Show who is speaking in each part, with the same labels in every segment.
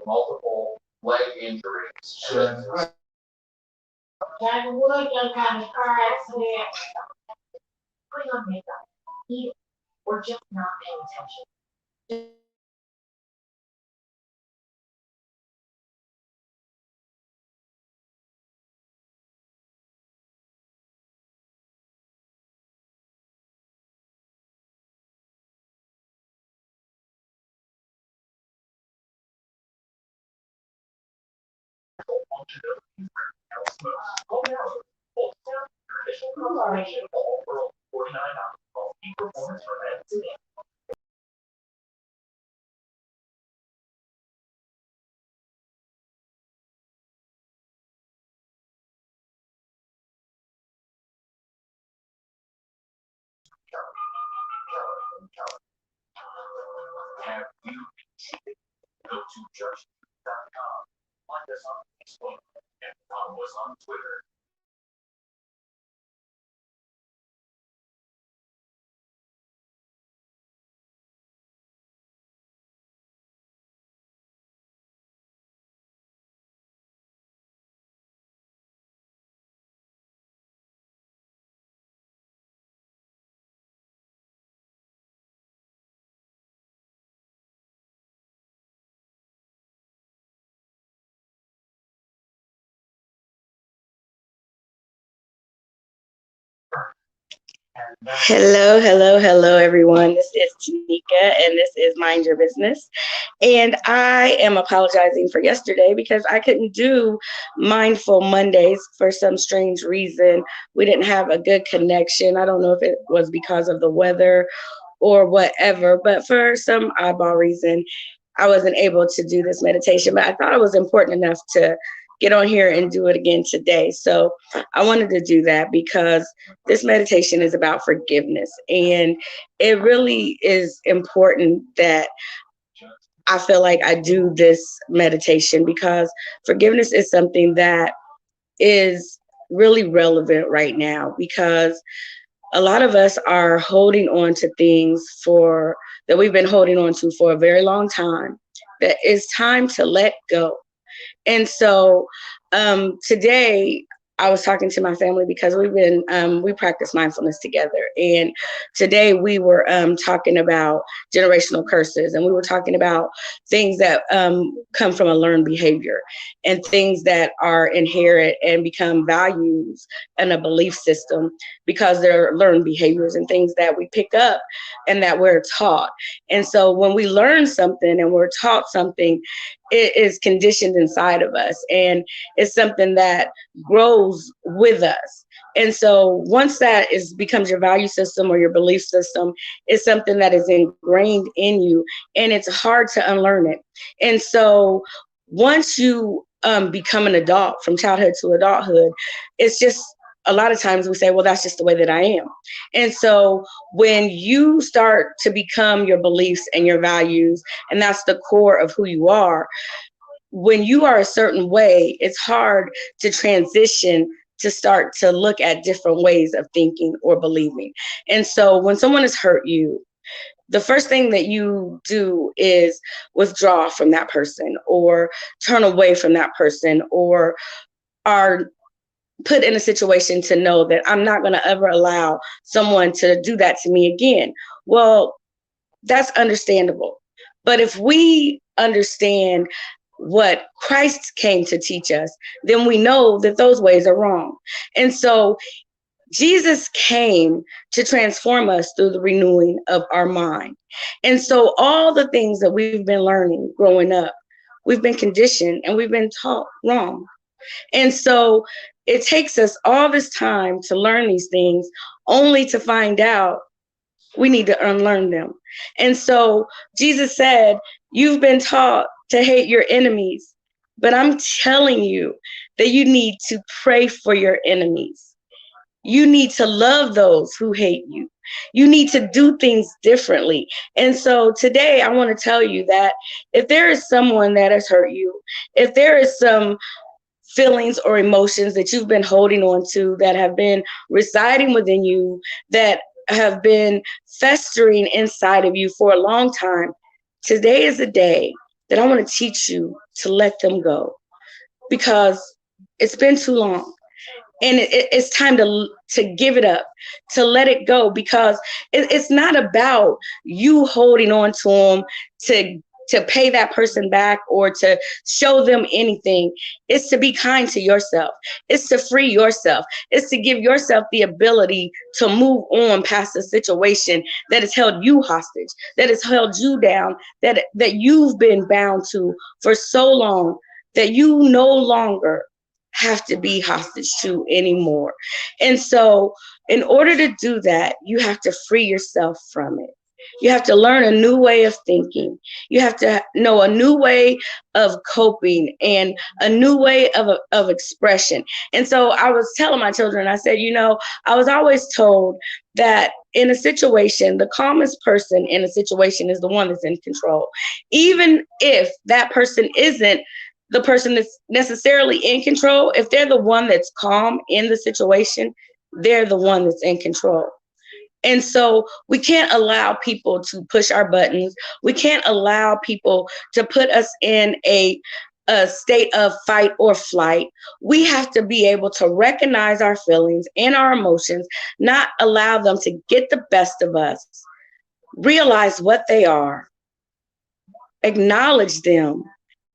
Speaker 1: Multiple leg injuries.
Speaker 2: Hello, hello, hello, everyone. This is Tanika, and this is Mind Your Business. And I am apologizing for yesterday because I couldn't do Mindful Mondays for some strange reason. We didn't have a good connection. I don't know if it was because of the weather or whatever, but for some oddball reason, I wasn't able to do this meditation. But I thought it was important enough to get on here and do it again today. So I wanted to do that because this meditation is about forgiveness. And it really is important that I feel like I do this meditation because forgiveness is something that is really relevant right now because a lot of us are holding on to things for that we've been holding on to for a very long time that it's time to let go. And so today I was talking to my family because we practice mindfulness together. And today we were talking about generational curses, and we were talking about things that come from a learned behavior and things that are inherent and become values and a belief system because they're learned behaviors and things that we pick up and that we're taught. And so when we learn something and we're taught something, it is conditioned inside of us, and it's something that grows with us. And so once that is becomes your value system or your belief system, it's something that is ingrained in you, and it's hard to unlearn it. And so once you become an adult, from childhood to adulthood, it's just a lot of times we say, well, that's just the way that I am. And so when you start to become your beliefs and your values, and that's the core of who you are, when you are a certain way, it's hard to transition to start to look at different ways of thinking or believing. And so when someone has hurt you, the first thing that you do is withdraw from that person or turn away from that person, or are put in a situation to know that I'm not going to ever allow someone to do that to me again. Well, that's understandable. But if we understand what Christ came to teach us, then we know that those ways are wrong. And so Jesus came to transform us through the renewing of our mind. And so all the things that we've been learning growing up, we've been conditioned and we've been taught wrong. And so it takes us all this time to learn these things only to find out we need to unlearn them. And so Jesus said, you've been taught to hate your enemies, but I'm telling you that you need to pray for your enemies. You need to love those who hate you. You need to do things differently. And so today I want to tell you that if there is someone that has hurt you, if there is some feelings or emotions that you've been holding on to that have been residing within you, that have been festering inside of you for a long time, today is the day that I want to teach you to let them go, because it's been too long. And it's time to give it up, to let it go, because it's not about you holding on to them to pay that person back or to show them anything. It's to be kind to yourself. It's to free yourself. It's to give yourself the ability to move on past a situation that has held you hostage, that has held you down, that you've been bound to for so long, that you no longer have to be hostage to anymore. And so in order to do that, you have to free yourself from it. You have to learn a new way of thinking. You have to know a new way of coping and a new way of expression. And so I was telling my children, I said, I was always told that in a situation, the calmest person in a situation is the one that's in control. Even if that person isn't the person that's necessarily in control, if they're the one that's calm in the situation, they're the one that's in control. And so we can't allow people to push our buttons. We can't allow people to put us in a state of fight or flight. We have to be able to recognize our feelings and our emotions, not allow them to get the best of us, realize what they are, acknowledge them,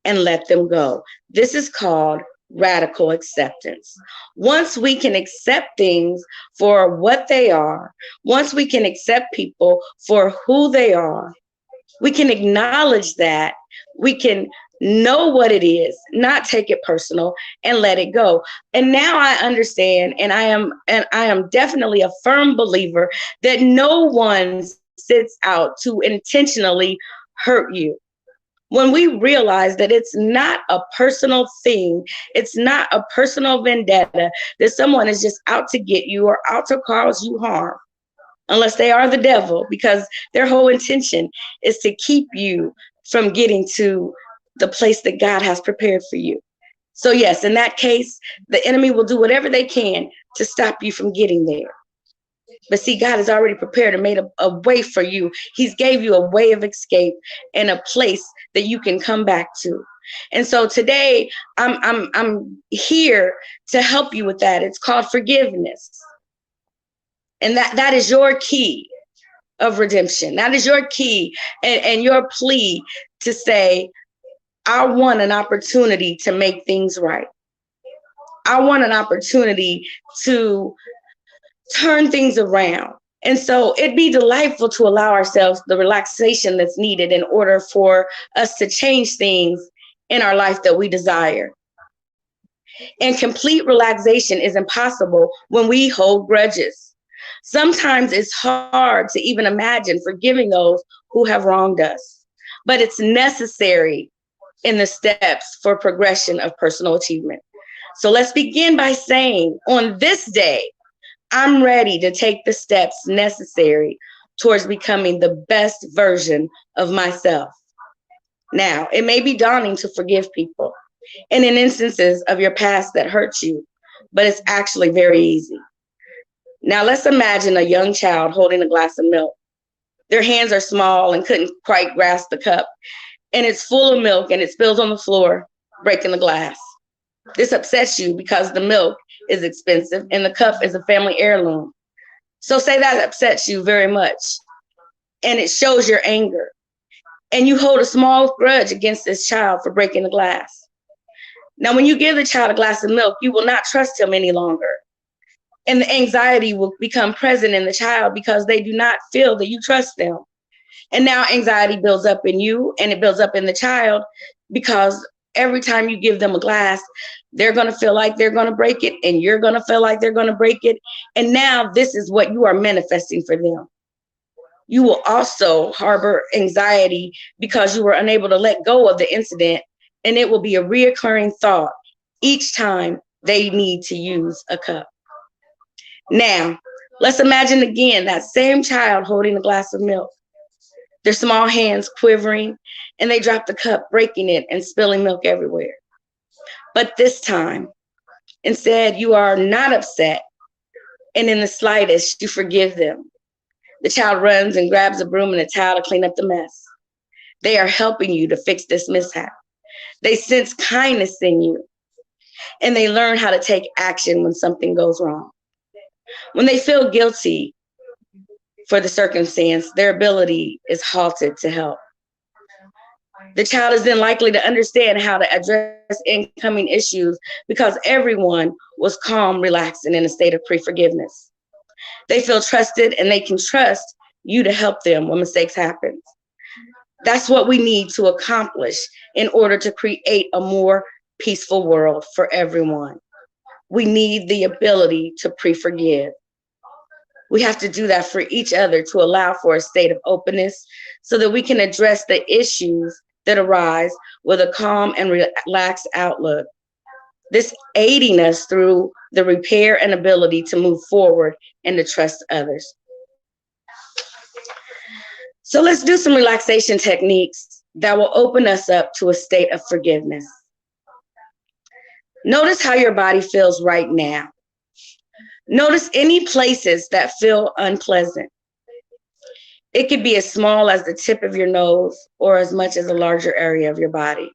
Speaker 2: and let them go. This is called radical acceptance. Once we can accept things for what they are, once we can accept people for who they are, we can acknowledge that, we can know what it is, not take it personal, and let it go. And now I understand, and I am definitely a firm believer that no one sets out to intentionally hurt you. When we realize that it's not a personal thing, it's not a personal vendetta, that someone is just out to get you or out to cause you harm, unless they are the devil, because their whole intention is to keep you from getting to the place that God has prepared for you. So yes, in that case, the enemy will do whatever they can to stop you from getting there. But see, God has already prepared and made a way for you. He's gave you a way of escape and a place that you can come back to. And so today I'm here to help you with that. It's called forgiveness. And that is your key of redemption. That is your key and your plea to say, I want an opportunity to make things right. I want an opportunity to turn things around. And so it'd be delightful to allow ourselves the relaxation that's needed in order for us to change things in our life that we desire. And complete relaxation is impossible when we hold grudges. Sometimes it's hard to even imagine forgiving those who have wronged us, but it's necessary in the steps for progression of personal achievement. So let's begin by saying, on this day, I'm ready to take the steps necessary towards becoming the best version of myself. Now, it may be daunting to forgive people and in instances of your past that hurt you, but it's actually very easy. Now, let's imagine a young child holding a glass of milk. Their hands are small and couldn't quite grasp the cup, and it's full of milk and it spills on the floor, breaking the glass. This upsets you because the milk is expensive and the cup is a family heirloom. So say that upsets you very much and it shows your anger, and you hold a small grudge against this child for breaking the glass. Now, when you give the child a glass of milk, you will not trust him any longer. And the anxiety will become present in the child because they do not feel that you trust them. And now anxiety builds up in you and it builds up in the child because every time you give them a glass, they're going to feel like they're going to break it and you're going to feel like they're going to break it. And now this is what you are manifesting for them. You will also harbor anxiety because you were unable to let go of the incident, and it will be a reoccurring thought each time they need to use a cup. Now, Let's imagine again that same child holding a glass of milk, their small hands quivering, and they drop the cup, breaking it and spilling milk everywhere. But this time, instead, you are not upset, and in the slightest, you forgive them. The child runs and grabs a broom and a towel to clean up the mess. They are helping you to fix this mishap. They sense kindness in you, and they learn how to take action when something goes wrong. When they feel guilty for the circumstance, their ability is halted to help. The child is then likely to understand how to address incoming issues because everyone was calm, relaxed, and in a state of pre-forgiveness. They feel trusted and they can trust you to help them when mistakes happen. That's what we need to accomplish in order to create a more peaceful world for everyone. We need the ability to pre-forgive. We have to do that for each other to allow for a state of openness so that we can address the issues that arise with a calm and relaxed outlook. This aiding us through the repair and ability to move forward and to trust others. So let's do some relaxation techniques that will open us up to a state of forgiveness. Notice how your body feels right now. Notice any places that feel unpleasant. It could be as small as the tip of your nose or as much as a larger area of your body.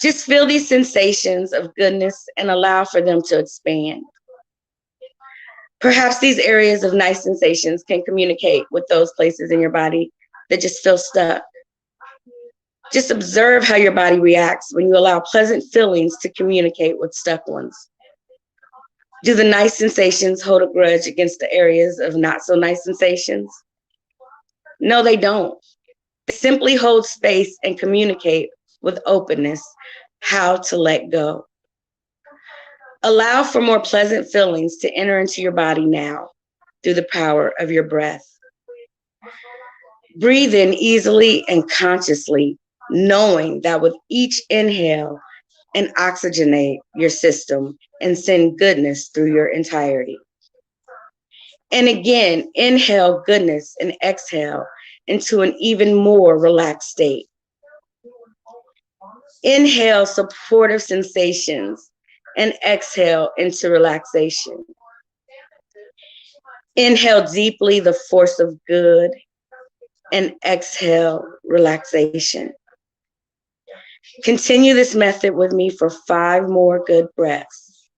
Speaker 2: Just feel these sensations of goodness and allow for them to expand. Perhaps these areas of nice sensations can communicate with those places in your body that just feel stuck. Just observe how your body reacts when you allow pleasant feelings to communicate with stuck ones. Do the nice sensations hold a grudge against the areas of not so nice sensations? No, they don't. They simply hold space and communicate with openness how to let go. Allow for more pleasant feelings to enter into your body now through the power of your breath. Breathe in easily and consciously, knowing that with each inhale and oxygenate your system and send goodness through your entirety. And again, inhale goodness and exhale into an even more relaxed state. Inhale supportive sensations and exhale into relaxation. Inhale deeply the force of good and exhale relaxation. Continue this method with me for 5 more good breaths.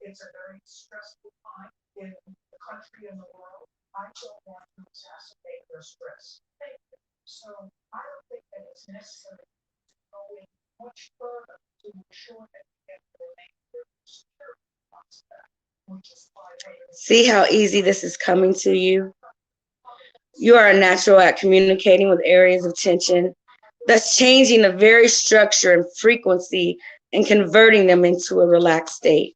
Speaker 2: It's a very stressful time in the country and the world. I don't want to exacerbate their stress. So I don't think that it's necessary to go in much further to ensure that we get the remainder of the security process, which is why. See how easy this is coming to you? You are a natural at communicating with areas of tension. That's changing the very structure and frequency and converting them into a relaxed state.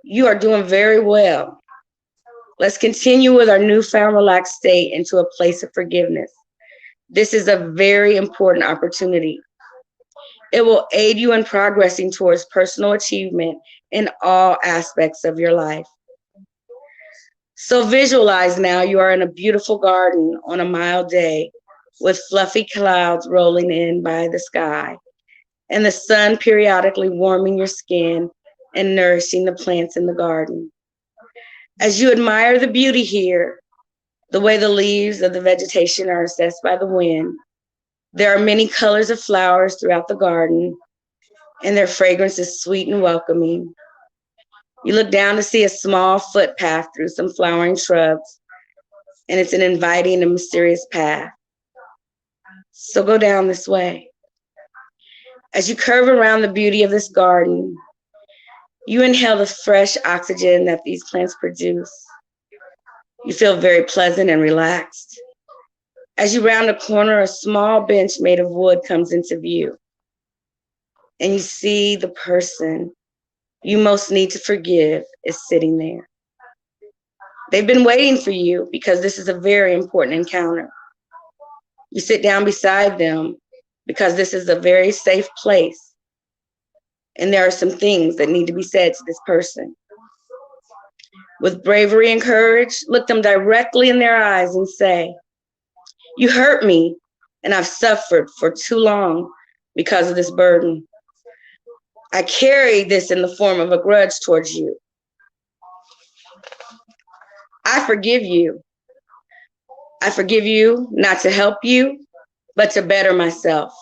Speaker 2: You are doing very well. Let's continue with our newfound relaxed state into a place of forgiveness. This is a very important opportunity. It will aid you in progressing towards personal achievement in all aspects of your life. So visualize now you are in a beautiful garden on a mild day with fluffy clouds rolling in by the sky and the sun periodically warming your skin and nourishing the plants in the garden. As you admire the beauty here, the way the leaves of the vegetation are assessed by the wind, there are many colors of flowers throughout the garden, and their fragrance is sweet and welcoming. You look down to see a small footpath through some flowering shrubs, and it's an inviting and mysterious path. So go down this way. As you curve around the beauty of this garden, you inhale the fresh oxygen that these plants produce. You feel very pleasant and relaxed. As you round a corner, a small bench made of wood comes into view, and you see the person you most need to forgive is sitting there. They've been waiting for you because this is a very important encounter. You sit down beside them because this is a very safe place. And there are some things that need to be said to this person. With bravery and courage, look them directly in their eyes and say, "You hurt me, and I've suffered for too long because of this burden. I carry this in the form of a grudge towards you. I forgive you. I forgive you not to help you, but to better myself.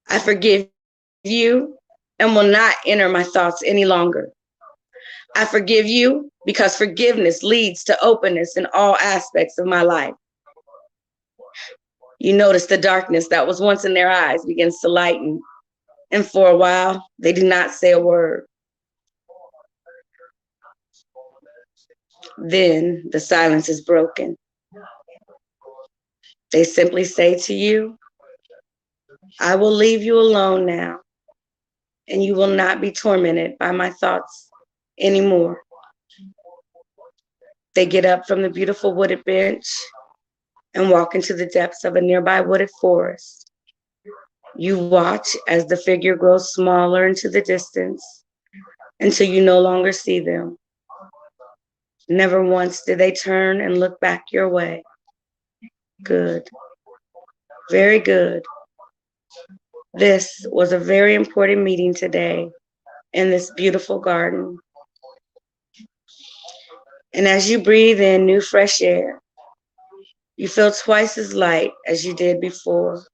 Speaker 2: I forgive you and will not enter my thoughts any longer. I forgive you because forgiveness leads to openness in all aspects of my life." You notice the darkness that was once in their eyes begins to lighten, and for a while, they do not say a word. Then the silence is broken. They simply say to you, "I will leave you alone now, and you will not be tormented by my thoughts anymore." They get up from the beautiful wooded bench and walk into the depths of a nearby wooded forest. You watch as the figure grows smaller into the distance until you no longer see them. Never once did they turn and look back your way. Good. Very good. This was a very important meeting today in this beautiful garden. And as you breathe in new fresh air, you feel twice as light as you did before.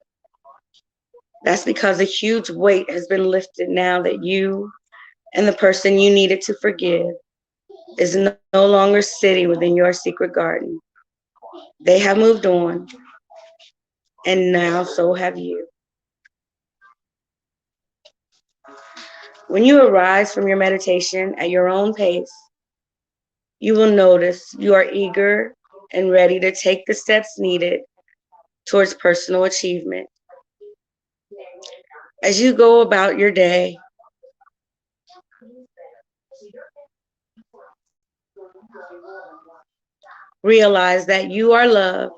Speaker 2: That's because a huge weight has been lifted now that you and the person you needed to forgive is no longer sitting within your secret garden. They have moved on, and now so have you. When you arise from your meditation at your own pace, you will notice you are eager and ready to take the steps needed towards personal achievement. As you go about your day, realize that you are loved.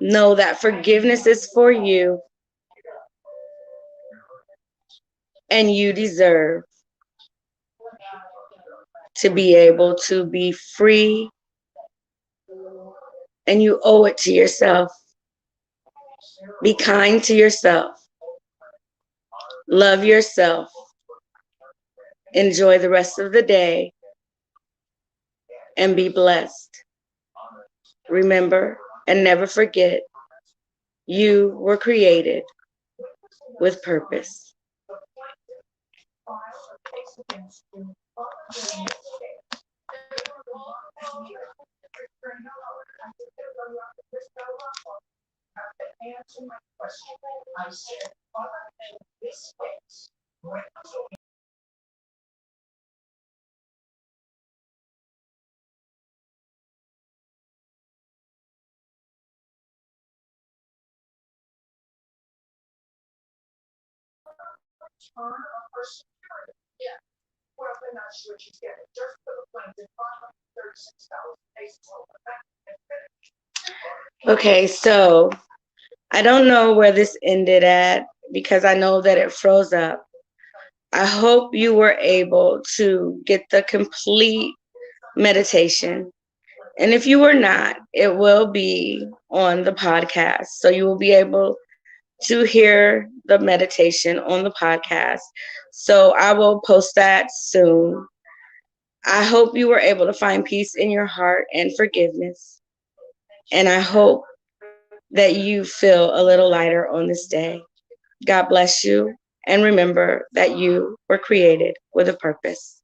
Speaker 2: Know that forgiveness is for you, and you deserve to be able to be free, and you owe it to yourself. Be kind to yourself. Love yourself. Enjoy the rest of the day and be blessed. Remember and never forget, you were created with purpose. Okay, so I don't know where this ended at because I know that it froze up. I hope you were able to get the complete meditation. And if you were not, it will be on the podcast. So you will be able to hear the meditation on the podcast. So I will post that soon. I hope you were able to find peace in your heart and forgiveness. And I hope that you feel a little lighter on this day. God bless you. And remember that you were created with a purpose.